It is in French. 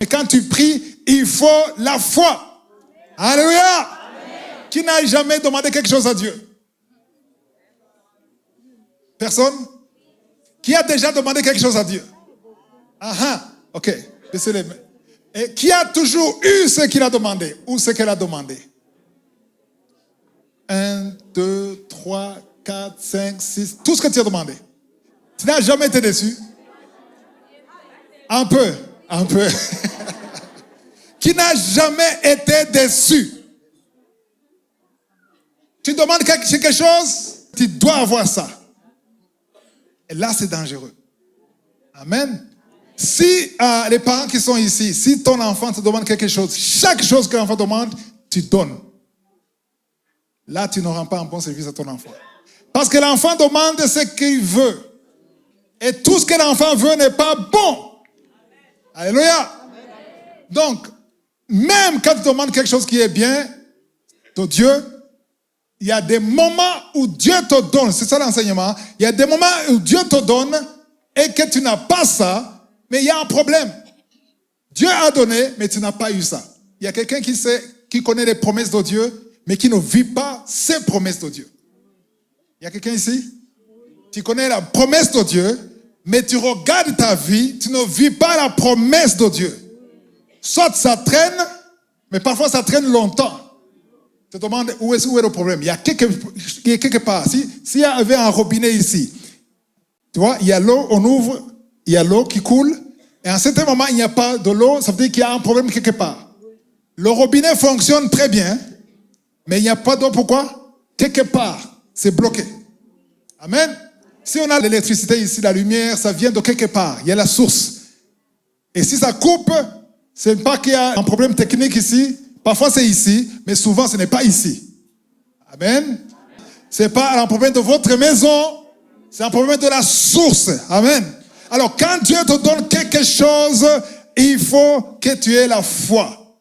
Mais quand tu pries, il faut la foi. Alléluia. Qui n'a jamais demandé quelque chose à Dieu? Personne? Qui a déjà demandé quelque chose à Dieu? Ok. Baissez les mains. Et qui a toujours eu ce qu'il a demandé ou ce qu'elle a demandé? 1, 2, 3, 4, 5, 6. Tout ce que tu as demandé. Tu n'as jamais été déçu? Un peu. Qui n'a jamais été déçu? Tu demandes quelque chose, tu dois avoir ça. Et là, c'est dangereux. Amen. Si les parents qui sont ici, si ton enfant te demande quelque chose, chaque chose que l'enfant demande, tu donnes. Là, tu ne rends pas un bon service à ton enfant. Parce que l'enfant demande ce qu'il veut. Et tout ce que l'enfant veut n'est pas bon. Alléluia. Donc, même quand tu demandes quelque chose qui est bien de Dieu, il y a des moments où Dieu te donne, c'est ça l'enseignement, il y a des moments où Dieu te donne et que tu n'as pas ça, mais il y a un problème. Dieu a donné, mais tu n'as pas eu ça. Il y a quelqu'un qui connaît les promesses de Dieu, mais qui ne vit pas ces promesses de Dieu. Il y a quelqu'un ici? Tu connais la promesse de Dieu, mais tu regardes ta vie, tu ne vis pas la promesse de Dieu. Soit ça traîne, mais parfois ça traîne longtemps. Tu te demandes où est le problème. Il y a quelque part. S'il y avait un robinet ici, tu vois, il y a l'eau, on ouvre, il y a l'eau qui coule, et à un certain moment, il n'y a pas de l'eau, ça veut dire qu'il y a un problème quelque part. Le robinet fonctionne très bien, mais il n'y a pas d'eau. Pourquoi? Quelque part, c'est bloqué. Amen. Si on a l'électricité ici, la lumière, ça vient de quelque part. Il y a la source. Et si ça coupe, ce n'est pas qu'il y a un problème technique ici. Parfois c'est ici, mais souvent ce n'est pas ici. Amen. Ce n'est pas un problème de votre maison, c'est un problème de la source. Amen. Alors quand Dieu te donne quelque chose, il faut que tu aies la foi.